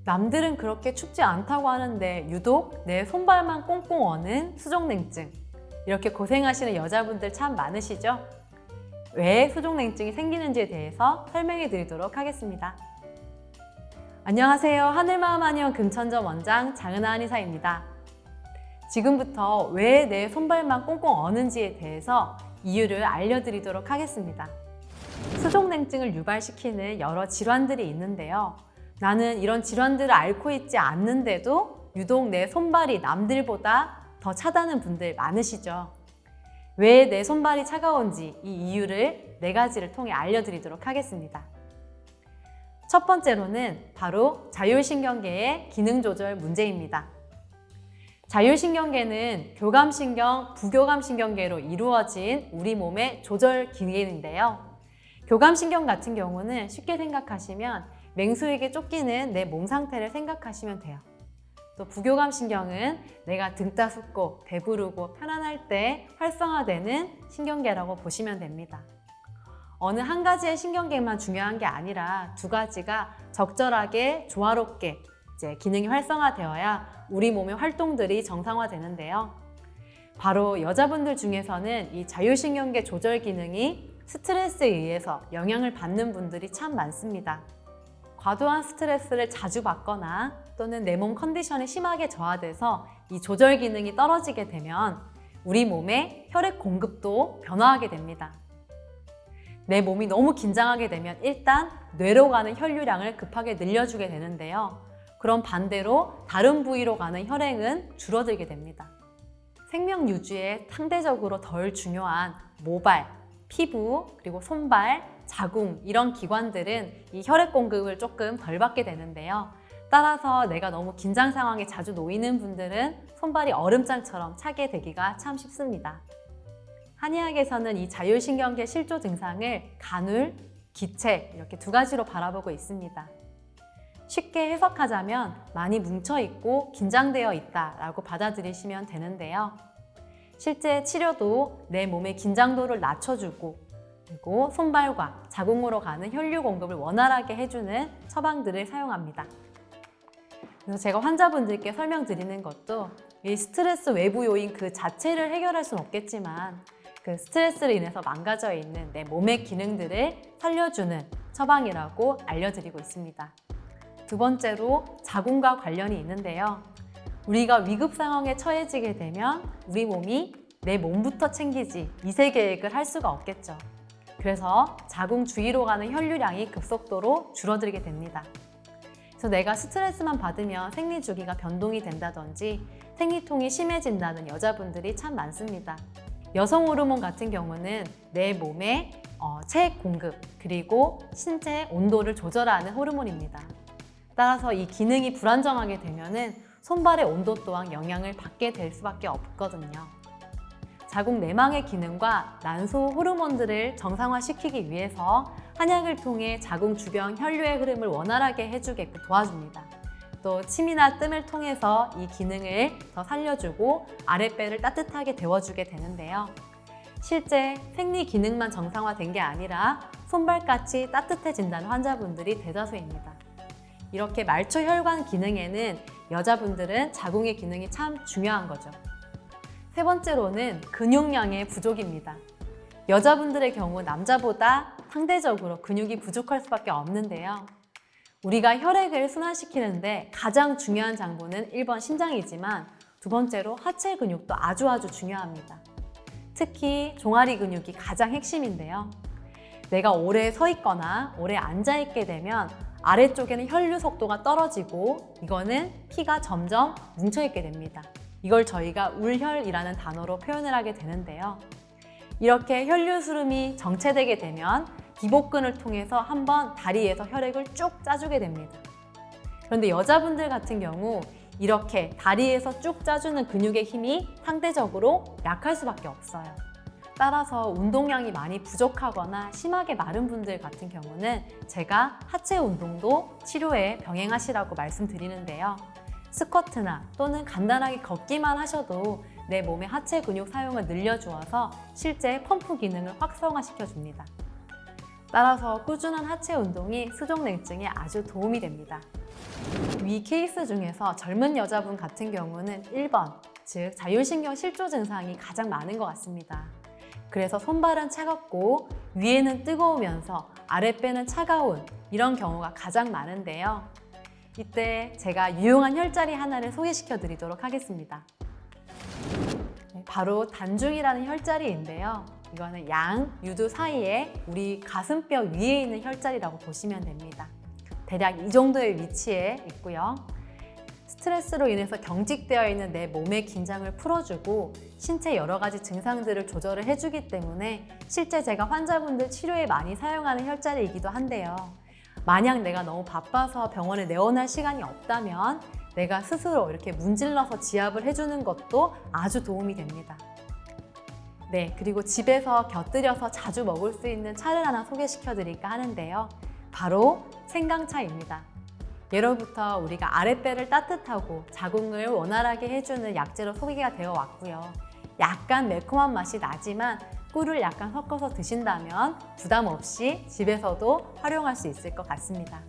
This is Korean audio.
남들은 그렇게 춥지 않다고 하는데 유독 내 손발만 꽁꽁 어는 수족냉증. 이렇게 고생하시는 여자분들 참 많으시죠? 왜 수족냉증이 생기는지에 대해서 설명해 드리도록 하겠습니다. 안녕하세요. 하늘마음한의원 금천점 원장 장은하 한의사입니다. 지금부터 왜 내 손발만 꽁꽁 어는지에 대해서 이유를 알려드리도록 하겠습니다. 수족냉증을 유발시키는 여러 질환들이 있는데요. 나는 이런 질환들을 앓고 있지 않는데도 유독 내 손발이 남들보다 더 차다는 분들 많으시죠? 왜 내 손발이 차가운지 이 이유를 4가지를 통해 알려드리도록 하겠습니다. 첫 번째로는 바로 자율신경계의 기능 조절 문제입니다. 자율신경계는 교감신경, 부교감신경계로 이루어진 우리 몸의 조절 기계인데요. 교감신경 같은 경우는 쉽게 생각하시면 맹수에게 쫓기는 내 몸 상태를 생각하시면 돼요. 또 부교감신경은 내가 등 따숩고 배부르고 편안할 때 활성화되는 신경계라고 보시면 됩니다. 어느 한 가지의 신경계만 중요한 게 아니라 2가지가 적절하게 조화롭게 기능이 활성화되어야 우리 몸의 활동들이 정상화되는데요. 바로 여자분들 중에서는 이 자율신경계 조절 기능이 스트레스에 의해서 영향을 받는 분들이 참 많습니다. 과도한 스트레스를 자주 받거나 또는 내 몸 컨디션이 심하게 저하돼서 이 조절 기능이 떨어지게 되면 우리 몸의 혈액 공급도 변화하게 됩니다. 내 몸이 너무 긴장하게 되면 일단 뇌로 가는 혈류량을 급하게 늘려주게 되는데요. 그럼 반대로 다른 부위로 가는 혈액은 줄어들게 됩니다. 생명 유지에 상대적으로 덜 중요한 모발, 피부, 그리고 손발, 자궁 이런 기관들은 이 혈액 공급을 조금 덜 받게 되는데요. 따라서 내가 너무 긴장 상황에 자주 놓이는 분들은 손발이 얼음장처럼 차게 되기가 참 쉽습니다. 한의학에서는 이 자율신경계 실조 증상을 간울, 기체 이렇게 2가지로 바라보고 있습니다. 쉽게 해석하자면 많이 뭉쳐있고 긴장되어 있다라고 받아들이시면 되는데요. 실제 치료도 내 몸의 긴장도를 낮춰주고 그리고 손발과 자궁으로 가는 혈류 공급을 원활하게 해주는 처방들을 사용합니다. 그래서 제가 환자분들께 설명드리는 것도 이 스트레스 외부 요인 그 자체를 해결할 수는 없겠지만 그 스트레스로 인해서 망가져 있는 내 몸의 기능들을 살려주는 처방이라고 알려드리고 있습니다. 2번째로 자궁과 관련이 있는데요. 우리가 위급 상황에 처해지게 되면 우리 몸이 내 몸부터 챙기지 이세 계획을 할 수가 없겠죠. 그래서 자궁 주위로 가는 혈류량이 급속도로 줄어들게 됩니다. 그래서 내가 스트레스만 받으면 생리 주기가 변동이 된다든지 생리통이 심해진다는 여자분들이 참 많습니다. 여성 호르몬 같은 경우는 내 몸의 체액 공급 그리고 신체 온도를 조절하는 호르몬입니다. 따라서 이 기능이 불안정하게 되면은 손발의 온도 또한 영향을 받게 될 수밖에 없거든요. 자궁 내막의 기능과 난소 호르몬들을 정상화시키기 위해서 한약을 통해 자궁 주변 혈류의 흐름을 원활하게 해주게끔 도와줍니다. 또 침이나 뜸을 통해서 이 기능을 더 살려주고 아랫배를 따뜻하게 데워주게 되는데요. 실제 생리 기능만 정상화된 게 아니라 손발같이 따뜻해진다는 환자분들이 대다수입니다. 이렇게 말초 혈관 기능에는 여자분들은 자궁의 기능이 참 중요한 거죠. 3번째로는 근육량의 부족입니다. 여자분들의 경우 남자보다 상대적으로 근육이 부족할 수밖에 없는데요. 우리가 혈액을 순환시키는데 가장 중요한 장부는 1번 심장이지만 2번째로 하체 근육도 아주 중요합니다. 특히 종아리 근육이 가장 핵심인데요. 내가 오래 서 있거나 오래 앉아 있게 되면 아래쪽에는 혈류 속도가 떨어지고 이거는 피가 점점 뭉쳐있게 됩니다. 이걸 저희가 울혈이라는 단어로 표현을 하게 되는데요. 이렇게 혈류 수름이 정체되게 되면 기복근을 통해서 한번 다리에서 혈액을 쭉 짜주게 됩니다. 그런데 여자분들 같은 경우 이렇게 다리에서 쭉 짜주는 근육의 힘이 상대적으로 약할 수밖에 없어요. 따라서 운동량이 많이 부족하거나 심하게 마른 분들 같은 경우는 제가 하체 운동도 치료에 병행하시라고 말씀드리는데요. 스쿼트나 또는 간단하게 걷기만 하셔도 내 몸의 하체 근육 사용을 늘려주어서 실제 펌프 기능을 활성화시켜줍니다. 따라서 꾸준한 하체 운동이 수족냉증에 아주 도움이 됩니다. 위 케이스 중에서 젊은 여자분 같은 경우는 1번, 즉 자율신경 실조 증상이 가장 많은 것 같습니다. 그래서 손발은 차갑고 위에는 뜨거우면서 아랫배는 차가운 이런 경우가 가장 많은데요. 이때 제가 유용한 혈자리 하나를 소개시켜 드리도록 하겠습니다. 바로 단중이라는 혈자리인데요. 이거는 양, 유두 사이에 우리 가슴뼈 위에 있는 혈자리라고 보시면 됩니다. 대략 이 정도의 위치에 있고요. 스트레스로 인해서 경직되어 있는 내 몸의 긴장을 풀어주고 신체 여러 가지 증상들을 조절을 해주기 때문에 실제 제가 환자분들 치료에 많이 사용하는 혈자리이기도 한데요. 만약 내가 너무 바빠서 병원에 내원할 시간이 없다면 내가 스스로 이렇게 문질러서 지압을 해주는 것도 아주 도움이 됩니다. 네, 그리고 집에서 곁들여서 자주 먹을 수 있는 차를 하나 소개시켜 드릴까 하는데요. 바로 생강차입니다. 예로부터 우리가 아랫배를 따뜻하고 자궁을 원활하게 해주는 약재로 소개가 되어 왔고요. 약간 매콤한 맛이 나지만 꿀을 약간 섞어서 드신다면 부담 없이 집에서도 활용할 수 있을 것 같습니다.